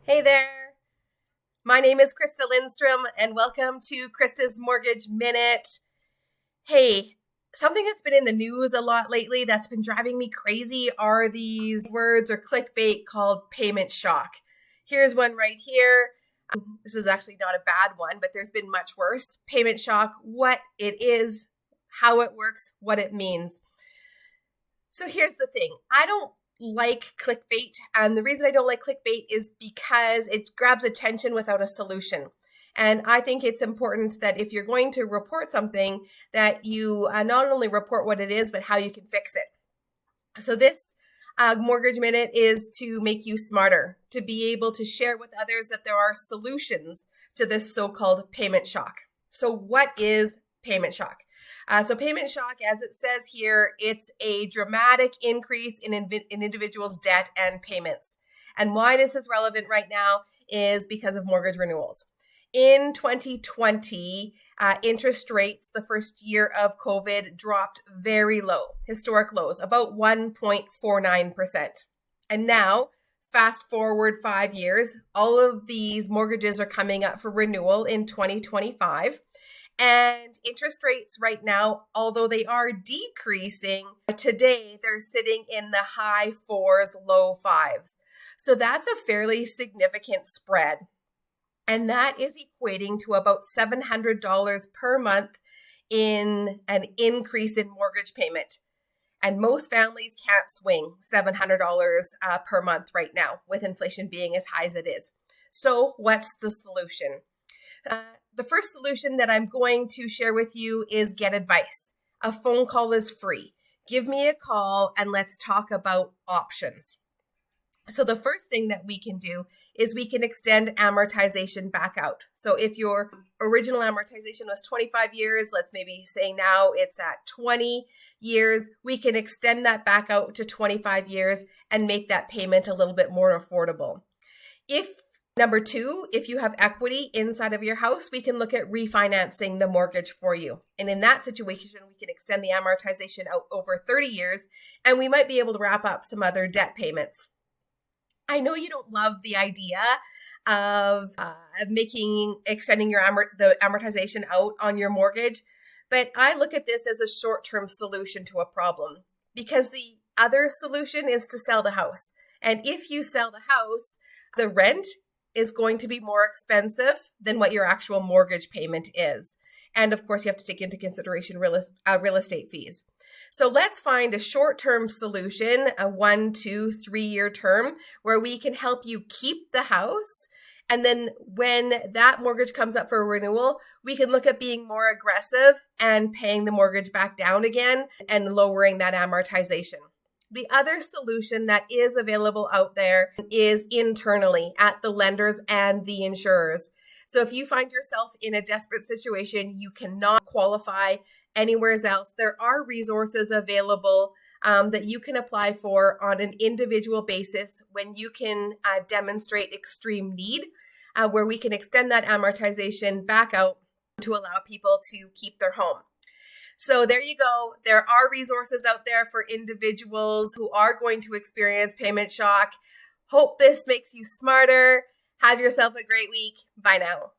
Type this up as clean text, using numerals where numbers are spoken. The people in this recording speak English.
Hey there. My name is Krista Lindstrom, and welcome to Krista's Mortgage Minute. Hey, something that's been in the news a lot lately that's been driving me crazy are these words or clickbait called payment shock. Here's one right here. This is actually not a bad one, but there's been much worse. Payment shock, what it is, how it works, what it means. So here's the thing. I don't like clickbait. And the reason I don't like clickbait is because it grabs attention without a solution. And I think it's important that if you're going to report something, that you not only report what it is, but how you can fix it. So this Mortgage Minute is to make you smarter, to be able to share with others that there are solutions to this so-called payment shock. So what is payment shock? So payment shock, as it says here, it's a dramatic increase in individuals' debt and payments. And why this is relevant right now is because of mortgage renewals. In 2020, interest rates, the first year of COVID, dropped very low, historic lows, about 1.49%. And now, fast forward 5 years, all of these mortgages are coming up for renewal in 2025. And interest rates right now, although they are decreasing, today they're sitting in the high fours, low fives. So that's a fairly significant spread. And that is equating to about $700 per month in an increase in mortgage payment. And most families can't swing $700 per month right now, with inflation being as high as it is. So what's the solution? The first solution that I'm going to share with you is get advice. A phone call is free. Give me a call and let's talk about options. So the first thing that we can do is we can extend amortization back out. So if your original amortization was 25 years, let's maybe say now it's at 20 years, we can extend that back out to 25 years and make that payment a little bit more affordable. Number two, if you have equity inside of your house, we can look at refinancing the mortgage for you. And in that situation, we can extend the amortization out over 30 years, and we might be able to wrap up some other debt payments. I know you don't love the idea of extending the amortization out on your mortgage, but I look at this as a short-term solution to a problem, because the other solution is to sell the house. And if you sell the house, the rent is going to be more expensive than what your actual mortgage payment is. And of course, you have to take into consideration real estate fees. So let's find a short-term solution, a 1, 2, 3-year term, where we can help you keep the house. And then when that mortgage comes up for renewal, we can look at being more aggressive and paying the mortgage back down again and lowering that amortization. The other solution that is available out there is internally at the lenders and the insurers. So if you find yourself in a desperate situation, you cannot qualify anywhere else, there are resources available that you can apply for on an individual basis when you can demonstrate extreme need, where we can extend that amortization back out to allow people to keep their home. So there you go. There are resources out there for individuals who are going to experience payment shock. Hope this makes you smarter. Have yourself a great week. Bye now.